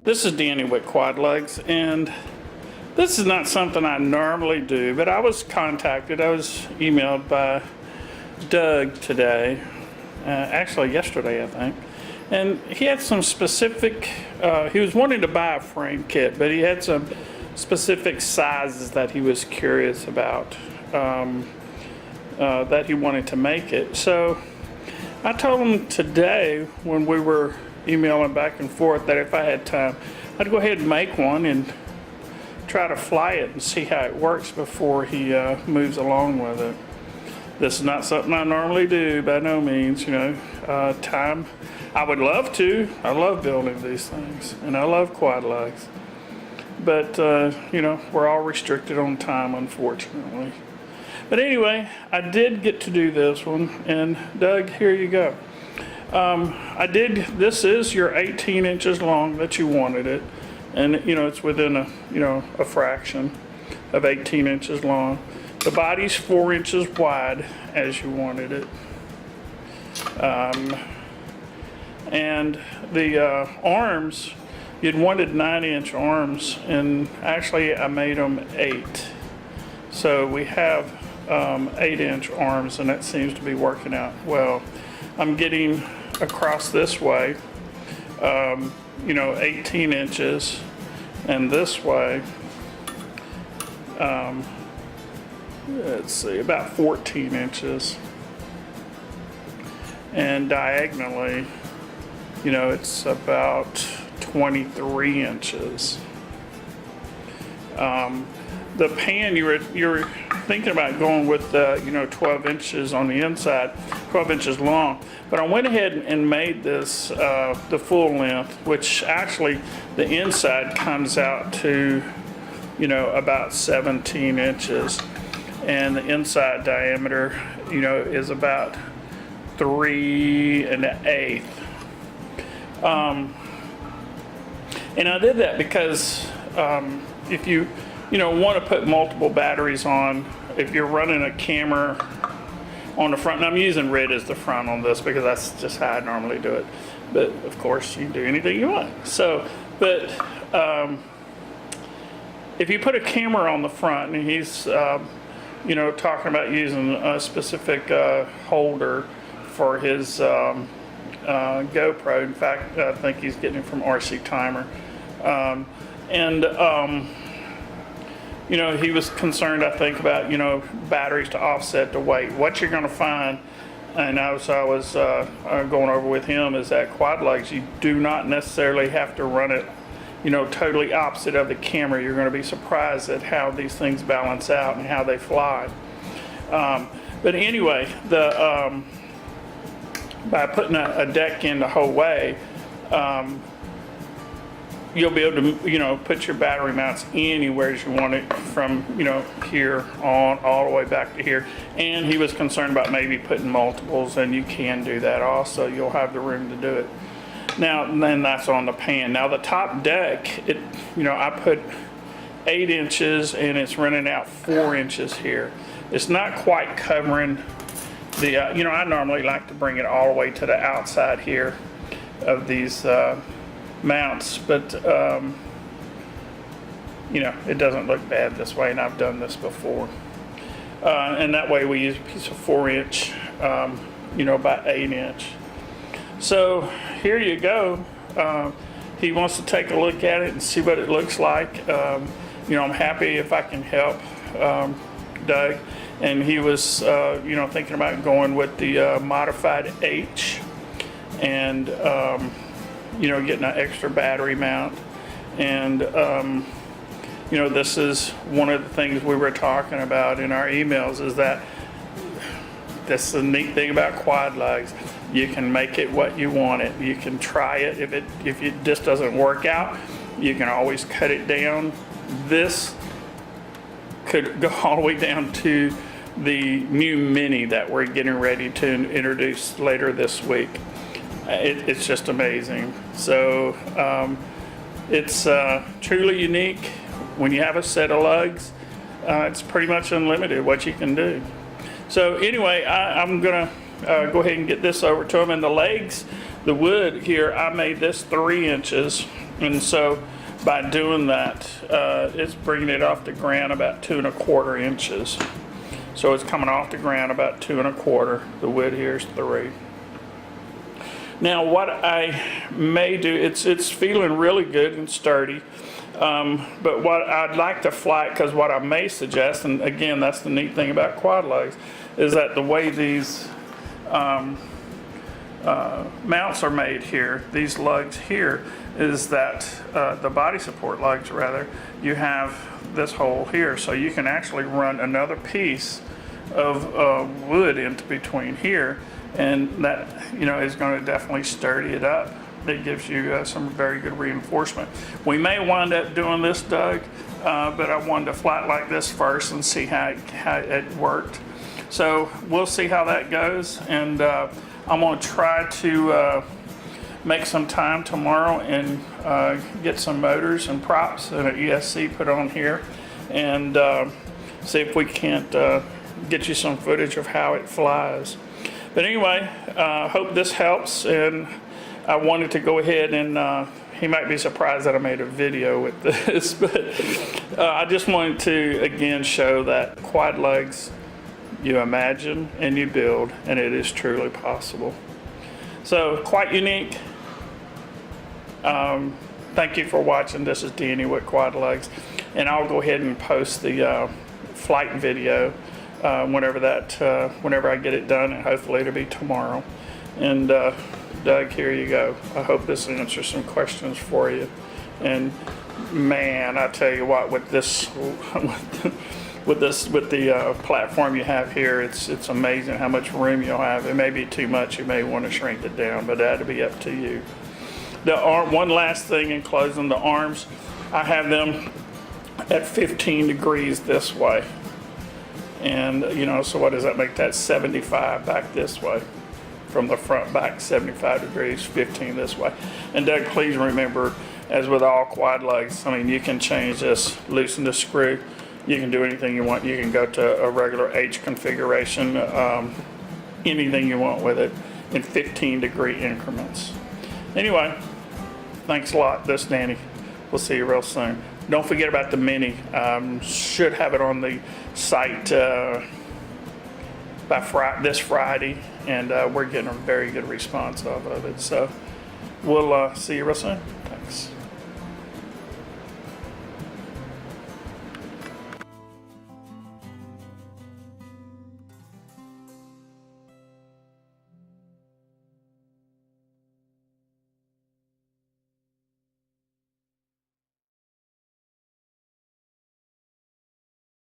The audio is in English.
This is Danny with Quadlugs, and this is not something I normally do, but I was emailed by Doug today, actually yesterday I think, and he had some specific, he was wanting to buy a frame kit, but he had some specific sizes that he was curious about, that he wanted to make it. So I told him today when we were emailing back and forth that if I had time, I'd go ahead and make one and try to fly it and see how it works before he moves along with it. This is not something I normally do by no means, time. I would love to. I love building these things and I love quad lugs. But, we're all restricted on time, unfortunately. But anyway, I did get to do this one, and Doug, here you go. This is your 18 inches long that you wanted it. And, it's within a fraction of 18 inches long. The body's 4 inches wide as you wanted it. And the arms, you'd wanted 9-inch arms, and actually I made them 8. So we have 8-inch arms, and that seems to be working out well. I'm getting across this way, 18 inches, and this way, let's see, about 14 inches. And diagonally, it's about 23 inches. The pan, you're thinking about going with 12 inches on the inside, 12 inches long. But I went ahead and made this the full length, which actually the inside comes out to, about 17 inches. And the inside diameter, is about 3 1/8. And I did that because if you want to put multiple batteries on, if you're running a camera on the front, and I'm using red as the front on this because that's just how I normally do it. But of course, you can do anything you want. So, but if you put a camera on the front, and he's talking about using a specific holder for his GoPro. In fact, I think he's getting it from RC Timer. He was concerned, I think, about, batteries to offset the weight. What you're going to find, and I was going over with him, is that quad lugs, you do not necessarily have to run it, totally opposite of the camera. You're going to be surprised at how these things balance out and how they fly. But anyway, by putting a deck in the whole way, you'll be able to, put your battery mounts anywhere you want it from, here on all the way back to here. And he was concerned about maybe putting multiples, and you can do that also. You'll have the room to do it. Now, then that's on the pan. Now the top deck, I put 8 inches, and it's running out 4 inches here. It's not quite covering the, I normally like to bring it all the way to the outside here of these mounts, but it doesn't look bad this way, and I've done this before. And that way we use a piece of 4-inch, by 8-inch. So here you go. He wants to take a look at it and see what it looks like. I'm happy if I can help Doug. And he was, thinking about going with the modified H, and getting an extra battery mount. And this is one of the things we were talking about in our emails, is that that's the neat thing about quad lugs. You can make it what you want it. You can try it. If it just doesn't work out, you can always cut it down. This could go all the way down to the new Mini that we're getting ready to introduce later this week. It's just amazing. So it's truly unique. When you have a set of lugs, it's pretty much unlimited what you can do. So anyway, I'm gonna go ahead and get this over to him. And the legs, the wood here, I made this 3 inches, And so by doing that, it's bringing it off the ground about 2¼ inches. So it's coming off the ground about 2¼ inches. The width here is 3. Now what I may do, it's feeling really good and sturdy. But what I'd like to fly it, because what I may suggest, and again, that's the neat thing about quad lugs, is that the way these mounts are made here, these lugs here, is that the body support lugs rather, you have this hole here, so you can actually run another piece of wood into between here, and that, you know, is going to definitely sturdy it up. It gives you some very good reinforcement. We may wind up doing this, Doug, but I wanted to fly it like this first and see how it worked. So we'll see how that goes, and I'm going to try to make some time tomorrow and get some motors and props and an ESC put on here, and see if we can't get you some footage of how it flies. But anyway, hope this helps, and I wanted to go ahead and he might be surprised that I made a video with this, but I just wanted to again show that quad lugs, you imagine and you build, and it is truly possible. So quite unique. Thank you for watching. This is Danny with Quad Lugs, and I'll go ahead and post the flight video whenever I get it done, and hopefully it'll be tomorrow. And Doug, here you go. I hope this answers some questions for you. And man, I tell you what, with this with the platform you have here, it's amazing how much room you'll have. It may be too much. You may want to shrink it down, but that'll be up to you. The arm, one last thing in closing, the arms, I have them at 15 degrees this way. And, you know, so what does that make? That 75 back this way. From the front back, 75 degrees, 15 this way. And Doug, please remember, as with all quad lugs, I mean, you can change this, loosen the screw, you can do anything you want. You can go to a regular H configuration, anything you want with it in 15-degree increments. Anyway, thanks a lot. This is Danny. We'll see you real soon. Don't forget about the Mini. Should have it on the site by this Friday, and we're getting a very good response off of it. So we'll see you real soon.